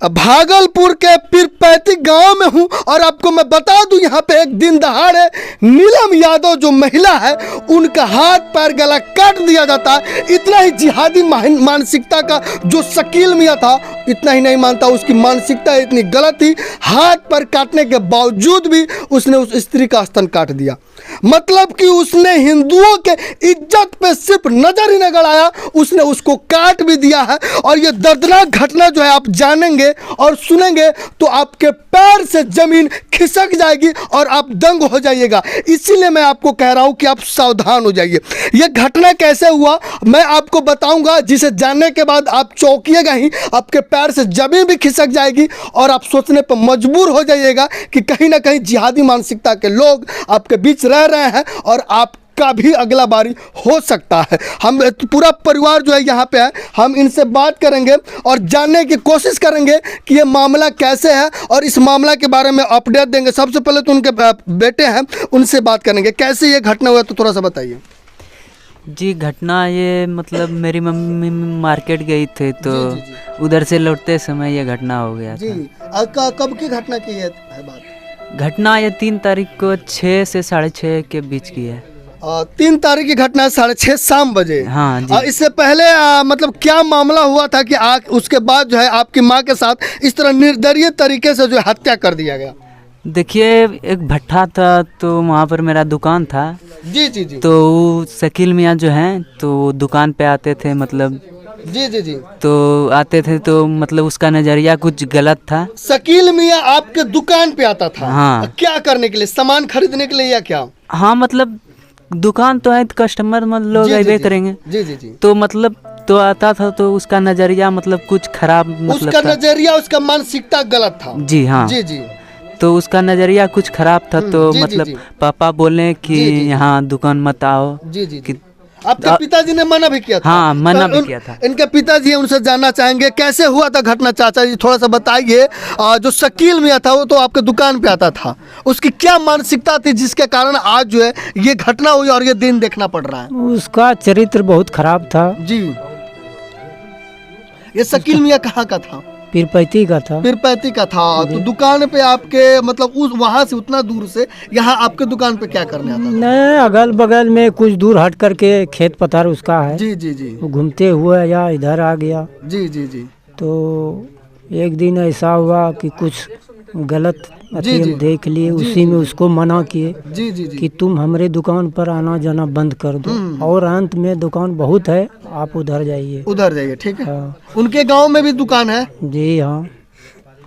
भागलपुर के पीरपैती गांव में हूं और आपको मैं बता दूं यहाँ पे एक दिन दहाड़े नीलम यादव जो महिला है उनका हाथ पैर गला काट दिया जाता है। इतना ही जिहादी मानसिकता का जो शकील मियां था इतना ही नहीं मानता, उसकी मानसिकता इतनी गलत थी, हाथ पैर काटने के बावजूद भी उसने उस स्त्री का स्तन काट दिया। मतलब कि उसने हिंदुओं के इज्जत पे सिर्फ नजर ही न गड़ाया, उसने उसको काट भी दिया है। और ये दर्दनाक घटना जो है आप जानेंगे और सुनेंगे तो आपके पैर से जमीन खिसक जाएगी और आप दंग हो जाइएगा। इसीलिए मैं आपको कह रहा हूं कि आप सावधान हो जाइए। यह घटना कैसे हुआ मैं आपको बताऊंगा, जिसे जानने के बाद आप चौंकिएगा ही, आपके पैर से जमीन भी खिसक जाएगी और आप सोचने पर मजबूर हो जाइएगा कि कहीं ना कहीं जिहादी मानसिकता के लोग आपके बीच रह रहे हैं और आपका भी अगला बारी हो सकता है। हम पूरा परिवार जो है यहाँ पे है, हम इनसे बात करेंगे और जानने की कोशिश करेंगे कि ये मामला कैसे है और इस मामला के बारे में अपडेट देंगे। सबसे पहले तो उनके बेटे हैं, उनसे बात करेंगे कैसे ये घटना हुआ, तो थोड़ा सा बताइए। जी घटना ये मतलब मेरी मम्मी मार्केट गई थी तो जी। उधर से लौटते समय ये घटना हो गया जी। था। कब की घटना की है बात? घटना ये 3 तारीख को 6 से 6:30 के बीच की है। 3 तारीख की घटना 6:30 शाम बजे। हाँ जी। इससे पहले मतलब क्या मामला हुआ था कि उसके बाद जो है आपकी माँ के साथ इस तरह निर्दयी तरीके से जो हत्या कर दिया गया? देखिए एक भट्ठा था तो वहाँ पर मेरा दुकान था। जी जी जी। तो शकील मियाँ जो हैं तो दुकान पे आते थे, मतलब जी जी जी, तो आते थे तो मतलब उसका नज़रिया कुछ गलत था। शकील मियाँ आपके दुकान पे आता था? हाँ। क्या करने के लिए, सामान खरीदने के लिए या क्या? हाँ मतलब दुकान तो है, कस्टमर मतलब लोग ऐसे करेंगे। जी जी जी। तो मतलब तो आता था तो उसका नज़रिया मतलब कुछ खराब, मतलब उसका नज़रिया, उसका मानसिकता गलत था। जी हाँ। जी जी। तो उसका नज़रिया कुछ खराब था तो जी, मतलब जी। पापा बोले कि यहाँ दुकान मत आओ। जी जी जी। आपके पिताजी ने मना भी किया था? हाँ मना भी किया था। इनके पिताजी हैं, उनसे जानना चाहेंगे कैसे हुआ था घटना। चाचा जी थोड़ा सा बताइए। जो शकील मियाँ था वो तो आपके दुकान पे आता था, उसकी क्या मानसिकता थी जिसके कारण आज जो है ये घटना हुई और ये दिन देखना पड़ रहा है? उसका चरित्र बहुत खराब था जी। ये शकील मियाँ कहाँ का था? पीरपैती का था। पीरपैती का था। तो दुकान पे आपके मतलब उस वहाँ से उतना दूर से यहाँ आपके दुकान पे क्या करने आता था? नहीं, अगल बगल में कुछ दूर हट करके खेत पथार उसका है। जी जी जी। वो घूमते हुए या इधर आ गया। जी जी जी। तो एक दिन ऐसा हुआ कि कुछ गलत जी, जी। देख लिए, उसी में उसको मना किए जी जी जी। कि तुम हमारे दुकान पर आना जाना बंद कर दो और अंत में दुकान बहुत है, आप उधर जाइए। उधर जाइए, ठीक है। हाँ। उनके गांव में भी दुकान है? जी हाँ,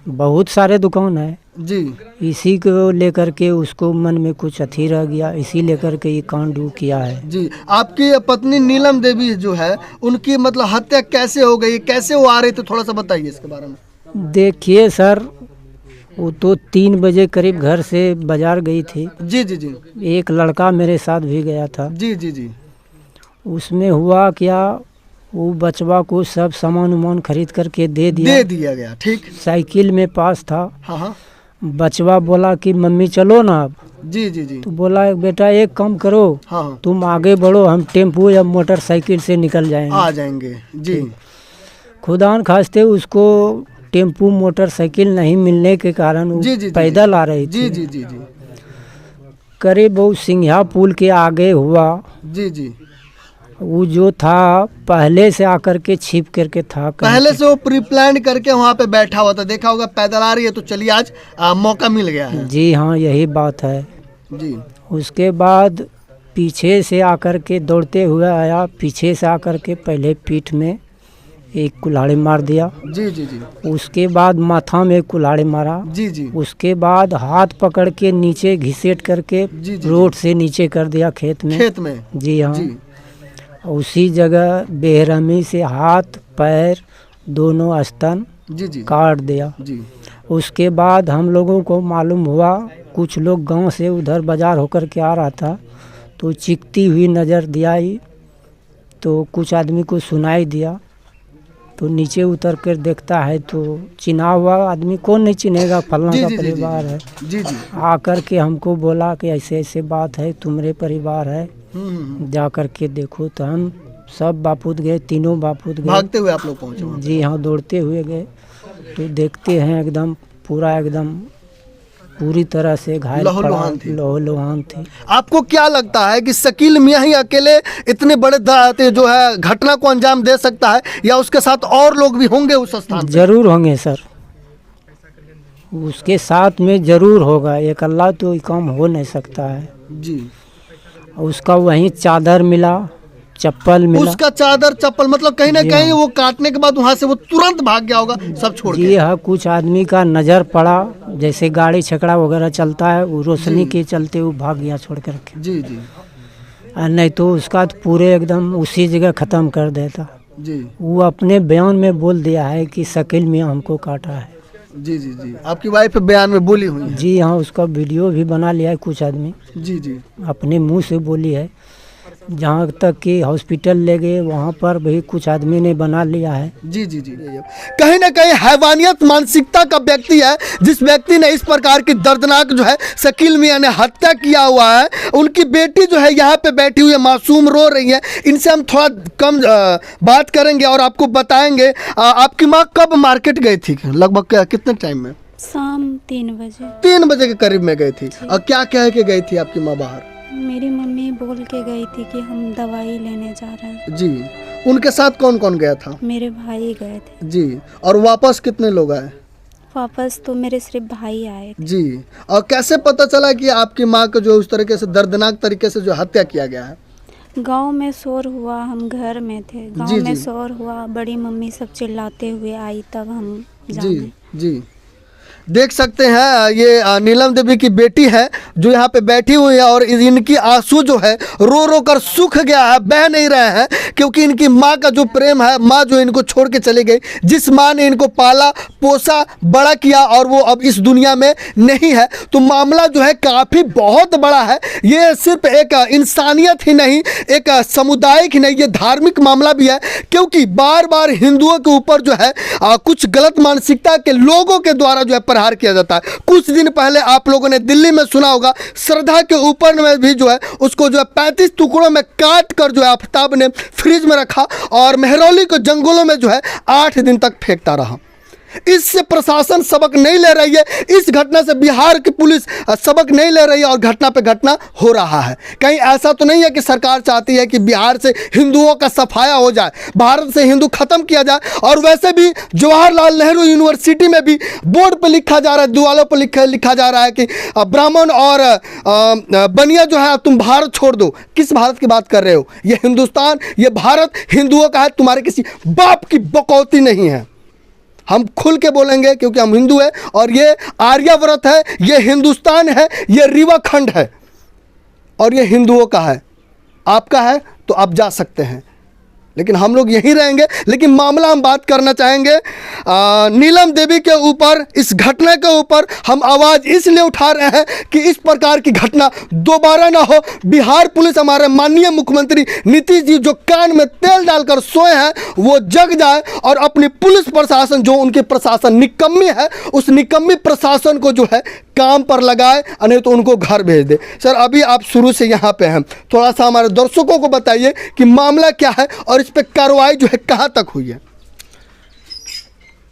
बहुत सारे दुकान है। जी। इसी को लेकर के उसको मन में कुछ अथी रह गया, इसी लेकर के ये कांड किया है। जी। आपकी पत्नी नीलम देवी जो है उनकी मतलब हत्या कैसे हो गई, कैसे वो आ रहे थे, थोड़ा सा बताइए इसके बारे में। देखिए सर, वो तो 3 बजे करीब घर से बाजार गई थी। जी जी जी। एक लड़का मेरे साथ भी गया था। जी जी जी। उसमें हुआ क्या, वो बचवा को सब सामान उमान खरीद करके दे दिया गया, ठीक। साइकिल में पास था। हाँ हाँ। बचवा बोला कि मम्मी चलो ना अब। जी जी जी। तो बोला बेटा एक काम करो, हाँ। तुम आगे बढ़ो, हम टेम्पो या मोटरसाइकिल से निकल आ जाएंगे। जी। खुदा खास्ते उसको टेम्पू मोटरसाइकिल नहीं मिलने के कारण वो पैदल आ रही थी। जी जी जी जी। करीब वो सिंघिया पुल के आगे हुआ। जी जी। वो जो था पहले से आकर के छिप करके था, पहले से वो प्री प्लान करके वहाँ पे बैठा हुआ था। देखा होगा पैदल आ रही है तो चलिए आज मौका मिल गया है। जी हाँ, यही बात है जी। उसके बाद पीछे से आकर के दौड़ते हुए आया, पीछे से आकर के पहले पीठ में एक कुल्हाड़ी मार दिया। जी जी जी। उसके बाद माथा में कुल्हाड़ी मारा। जी जी। उसके बाद हाथ पकड़ के नीचे घिसेट करके रोड से नीचे कर दिया खेत में। जी हाँ जी। उसी जगह बेरहमी से हाथ पैर दोनों स्तन काट दिया। जी। उसके बाद हम लोगों को मालूम हुआ, कुछ लोग गांव से उधर बाजार होकर के आ रहा था तो चीखती हुई नज़र दिया, तो कुछ आदमी को सुनाई दिया तो नीचे उतर कर देखता है तो चिन्हा हुआ आदमी, कौन नहीं चिन्हेगा, फलना का परिवार है। जी जी। आकर के हमको बोला कि ऐसे ऐसे बात है, तुम्हारे परिवार है, जा कर के देखो। तो हम सब बापूत गए, तीनों बापूत गए। भागते हुए आप लोग पहुँचे? जी हाँ, दौड़ते हुए गए। तो देखते हैं एकदम पूरा एकदम पूरी तरह से घायल लहूलुहान थी। लहूलुहान थी। आपको क्या लगता है कि शकील मियां ही अकेले इतने बड़े जो है घटना को अंजाम दे सकता है, या उसके साथ और लोग भी होंगे उस स्थान पे? जरूर होंगे सर, उसके साथ में जरूर होगा, एक अल्लाह तो ये काम हो नहीं सकता है जी। उसका वहीं चादर मिला, चप्पल मिला। उसका चादर चप्पल मतलब कहीं ना कहीं वो काटने के बाद वहां से वो तुरंत भाग गया होगा सब छोड़ के। जी हाँ, कुछ आदमी का नज़र पड़ा, जैसे गाड़ी छकड़ा वगैरह चलता है, वो रोशनी के चलते वो भाग गया छोड़ कर के। जी जी और नहीं तो उसका तो पूरे एकदम उसी जगह ख़त्म कर देता। जी वो अपने बयान में बोल दिया है कि शकील मियां हमको काटा है। जी जी जी आपकी वाइफ बयान में बोली हुई है? जी हाँ, उसका वीडियो भी बना लिया है कुछ आदमी, जी जी अपने मुंह से बोली है। जहाँ तक कि हॉस्पिटल ले गए वहाँ पर भी कुछ आदमी ने बना लिया है। जी जी जी कहीं ना कहीं हैवानियत मानसिकता का व्यक्ति है जिस व्यक्ति ने इस प्रकार की दर्दनाक जो है शकील मियां ने हत्या किया हुआ है। उनकी बेटी जो है यहाँ पे बैठी हुई है, मासूम रो रही है। इनसे हम थोड़ा कम बात करेंगे और आपको बताएंगे आपकी माँ कब मार्केट गई थी, लगभग कितने टाइम में? शाम 3 बजे। 3 बजे के करीब में गई थी। और क्या कह के गई थी आपकी माँ बाहर? मेरी मम्मी बोल के गई थी कि हम दवाई लेने जा रहे हैं। जी। उनके साथ कौन कौन गया था? मेरे भाई गए थे। जी। और वापस कितने लोग आए? वापस तो मेरे सिर्फ भाई आए थे। जी। और कैसे पता चला कि आपकी माँ को जो उस तरीके से दर्दनाक तरीके से जो हत्या किया गया है? गांव में शोर हुआ, हम घर में थे, गांव जी, में जी। शोर हुआ, बड़ी मम्मी सब चिल्लाते हुए आई, तब हम जी जाने। जी देख सकते हैं ये नीलम देवी की बेटी है जो यहाँ पे बैठी हुई है और इनकी आंसू जो है रो रो कर सूख गया है, बह नहीं रहे हैं, क्योंकि इनकी माँ का जो प्रेम है, माँ जो इनको छोड़ के चली गई, जिस माँ ने इनको पाला पोसा बड़ा किया और वो अब इस दुनिया में नहीं है, तो मामला जो है काफ़ी बहुत बड़ा है। ये सिर्फ एक इंसानियत ही नहीं, एक सामुदायिक ही नहीं, ये धार्मिक मामला भी है, क्योंकि बार बार हिंदुओं के ऊपर जो है कुछ गलत मानसिकता के लोगों के द्वारा जो है प्रहार किया जाता है। कुछ दिन पहले आप लोगों ने दिल्ली में सुना होगा, श्रद्धा के ऊपर में भी जो है उसको जो है 35 टुकड़ों में काट कर जो है आफ्ताब ने फ्रिज में रखा और मेहरौली के जंगलों में जो है 8 दिन तक फेंकता रहा। इससे प्रशासन सबक नहीं ले रही है, इस घटना से बिहार की पुलिस सबक नहीं ले रही है और घटना पे घटना हो रहा है। कहीं ऐसा तो नहीं है कि सरकार चाहती है कि बिहार से हिंदुओं का सफाया हो जाए, भारत से हिंदू खत्म किया जाए। और वैसे भी जवाहरलाल नेहरू यूनिवर्सिटी में भी बोर्ड पर लिखा जा रहा है, दीवालों पर लिखा जा रहा है कि ब्राह्मण और बनिया जो है तुम भारत छोड़ दो। किस भारत की बात कर रहे हो? ये हिंदुस्तान, ये भारत हिंदुओं का है, तुम्हारे किसी बाप की बकौती नहीं है। हम खुल के बोलेंगे क्योंकि हम हिंदू हैं और ये आर्यावर्त है, ये हिंदुस्तान है, ये रीवा खंड है और ये हिंदुओं का है। आपका है तो आप जा सकते हैं, लेकिन हम लोग यहीं रहेंगे। लेकिन मामला हम बात करना चाहेंगे नीलम देवी के ऊपर, इस घटना के ऊपर हम आवाज़ इसलिए उठा रहे हैं कि इस प्रकार की घटना दोबारा ना हो। बिहार पुलिस, हमारे माननीय मुख्यमंत्री नीतीश जी जो कान में तेल डालकर सोए हैं, वो जग जाए और अपनी पुलिस प्रशासन, जो उनकी प्रशासन निकम्मी है, उस निकम्मी प्रशासन को जो है काम पर लगाए, नहीं तो उनको घर भेज दे। सर, अभी आप शुरू से यहाँ पे हैं, थोड़ा सा हमारे दर्शकों को बताइए कि मामला क्या है और इस पे कार्रवाई जो है कहाँ तक हुई है?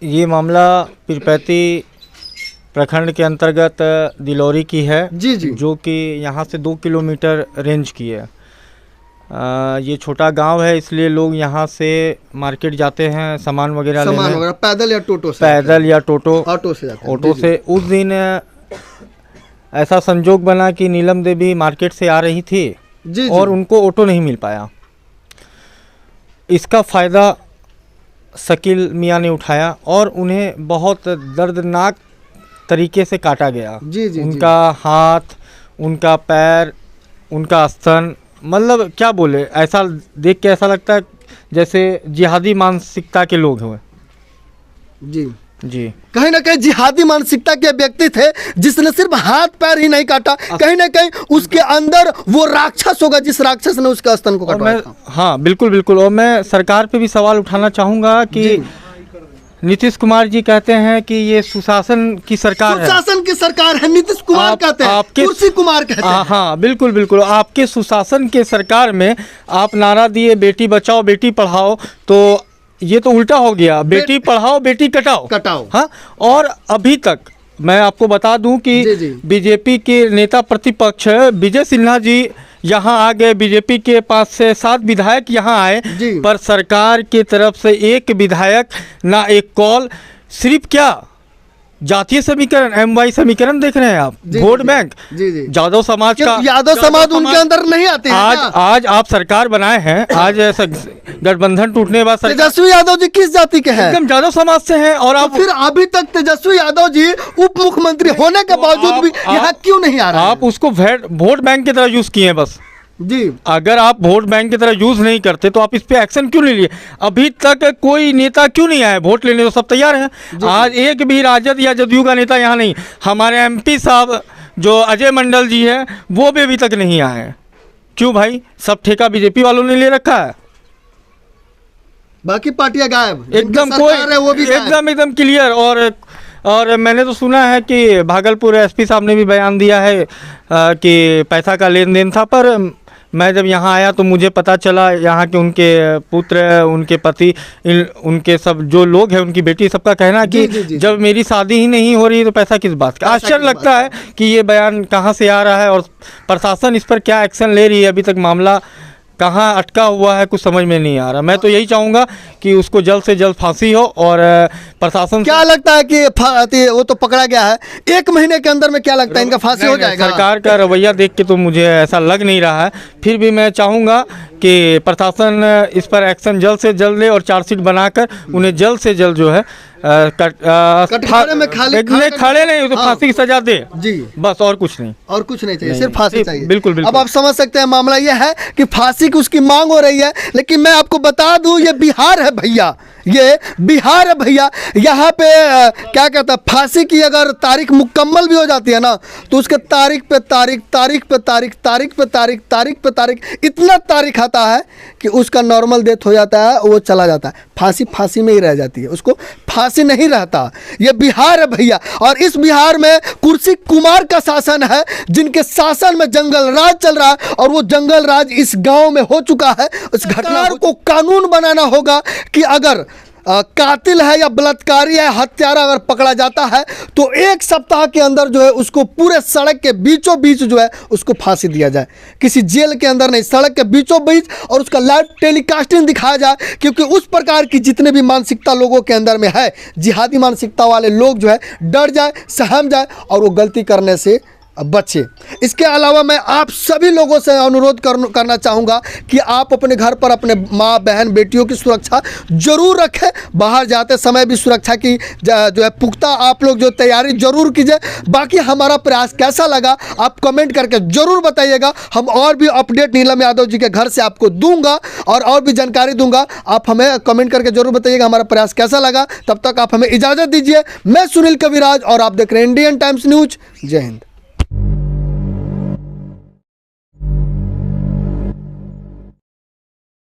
ये मामला पीरपैती प्रखंड के अंतर्गत दिलौरी की है। जी जी। जो कि यहाँ से 2 किलोमीटर रेंज की है। ये छोटा गांव है, इसलिए लोग यहाँ से मार्केट जाते हैं सामान वगैरह लेने। पैदल या टोटो से? पैदल या ऑटो से जाते हैं। ऑटो से। उस दिन ऐसा संजोग बना कि नीलम देवी मार्केट से आ रही थी जी, और उनको ऑटो नहीं मिल पाया। इसका फ़ायदा शकील मियां ने उठाया और उन्हें बहुत दर्दनाक तरीके से काटा गया। जी जी। उनका हाथ, उनका पैर, उनका स्तन, मतलब क्या बोले, ऐसा देख के ऐसा लगता है जैसे जिहादी मानसिकता के लोग हुए। जी जी। कहीं ना कहीं जिहादी मानसिकता के व्यक्ति थे जिसने सिर्फ हाथ पैर ही नहीं काटा, कहीं ना कहीं उसके अंदर वो राक्षस होगा जिस राक्षस ने उसके स्तन को कटवाया था। हाँ, बिल्कुल बिल्कुल। और मैं सरकार पे भी सवाल उठाना चाहूँगा कि नीतीश कुमार जी कहते हैं कि ये सुशासन की सरकार है। सुशासन की सरकार है, नीतीश कुमार कहते हैं, कुर्सी कुमार कहते हैं। हाँ, बिल्कुल बिल्कुल। आपके सुशासन के सरकार में आप नारा दिए बेटी बचाओ बेटी पढ़ाओ, तो ये तो उल्टा हो गया, बेटी पढ़ाओ बेटी कटाओ। हाँ, और अभी तक मैं आपको बता दूं कि बीजेपी के नेता प्रतिपक्ष विजय सिन्हा जी यहाँ आ गए, बीजेपी के 5 से 7 विधायक यहाँ आए, पर सरकार की तरफ से एक विधायक ना एक कॉल, सिर्फ क्या जातीय समीकरण, MY समीकरण देख रहे हैं आप, वोट बैंक यादव समाज का, यादव समाज उनके अंदर नहीं आते हैं। आज आप सरकार बनाए हैं, आज ऐसा गठबंधन टूटने के बाद तेजस्वी यादव जी किस जाति के हैं? एकदम यादव समाज से हैं। और आप फिर अभी तक तेजस्वी यादव जी उप मुख्यमंत्री होने के बावजूद भी यहाँ क्यों नहीं आ रहे? आप उसको वोट बैंक की तरह यूज किए हैं बस जी। अगर आप वोट बैंक की तरह यूज नहीं करते तो आप इस पे एक्शन क्यों नहीं लिए? अभी तक कोई नेता क्यों नहीं आया वोट लेने? तो सब तैयार हैं। आज एक भी राजद या जदयू का नेता यहाँ नहीं। हमारे MP साहब जो अजय मंडल जी हैं वो भी अभी तक नहीं आए हैं। क्यों भाई? सब ठेका बीजेपी वालों ने ले रखा है, बाकी पार्टियां गायब, एकदम कोई वो भी एकदम क्लियर। और मैंने तो सुना है कि भागलपुर SP साहब ने भी बयान दिया है कि पैसा का लेन देन था, पर मैं जब यहाँ आया तो मुझे पता चला यहाँ के उनके पुत्र, उनके पति, उनके सब जो लोग हैं, उनकी बेटी, सबका कहना है कि जब मेरी शादी ही नहीं हो रही तो पैसा किस बात का। आश्चर्य लगता है कि ये बयान कहाँ से आ रहा है और प्रशासन इस पर क्या एक्शन ले रही है। अभी तक मामला कहाँ अटका हुआ है कुछ समझ में नहीं आ रहा। मैं तो यही चाहूँगा कि उसको जल्द से जल्द फांसी हो। और प्रशासन क्या लगता है कि वो तो पकड़ा गया है, 1 महीने के अंदर में क्या लगता है इनका फांसी हो जाएगा? सरकार का रवैया देख के तो मुझे ऐसा लग नहीं रहा है। फिर भी मैं चाहूँगा कि प्रशासन इस पर एक्शन जल्द से जल्द ले और चार्जशीट बनाकर उन्हें जल्द से जल्द जो है कटघरे में खड़े नहीं तो फांसी की सजा दे जी, बस और कुछ नहीं। और कुछ नहीं चाहिए, सिर्फ फांसी चाहिए। बिल्कुल। अब आप समझ सकते हैं मामला यह है कि फांसी की उसकी मांग हो रही है। लेकिन मैं आपको बता दूं ये बिहार है भैया, ये बिहार है भैया। यहाँ पे क्या कहता है, फांसी की अगर तारीख मुकम्मल भी हो जाती है ना तो उसके तारीख पे तारीख, तारीख पे तारीख, तारीख पे तारीख, तारीख पे तारीख, इतना तारीख आता है कि उसका नॉर्मल डेथ हो जाता है, वो चला जाता है। फांसी में ही रह जाती है, उसको फांसी नहीं रहता। ये बिहार है भैया। और इस बिहार में कुर्सी कुमार का शासन है, जिनके शासन में जंगल राज चल रहा है। और वो जंगल राज इस गांव में हो चुका है। इस घटना को कानून बनाना होगा कि अगर कातिल है या बलात्कारी है, हत्यारा अगर पकड़ा जाता है तो 1 सप्ताह के अंदर जो है उसको पूरे सड़क के बीचों बीच जो है उसको फांसी दिया जाए। किसी जेल के अंदर नहीं, सड़क के बीचों बीच, और उसका लाइव टेलीकास्टिंग दिखाया जाए। क्योंकि उस प्रकार की जितने भी मानसिकता लोगों के अंदर में है, जिहादी मानसिकता वाले लोग जो है डर जाए, सहम जाए और वो गलती करने से बचे। इसके अलावा मैं आप सभी लोगों से अनुरोध करना चाहूँगा कि आप अपने घर पर अपने माँ बहन बेटियों की सुरक्षा जरूर रखें। बाहर जाते समय भी सुरक्षा की जो है पुख्ता आप लोग जो तैयारी जरूर कीजिए। बाकी हमारा प्रयास कैसा लगा आप कमेंट करके जरूर बताइएगा। हम और भी अपडेट नीलम यादव जी के घर से आपको दूंगा और भी जानकारी दूंगा। आप हमें कमेंट करके जरूर बताइएगा हमारा प्रयास कैसा लगा। तब तक आप हमें इजाज़त दीजिए। मैं सुनील कविराज और आप देख रहे हैं इंडियन टाइम्स न्यूज। जय हिंद।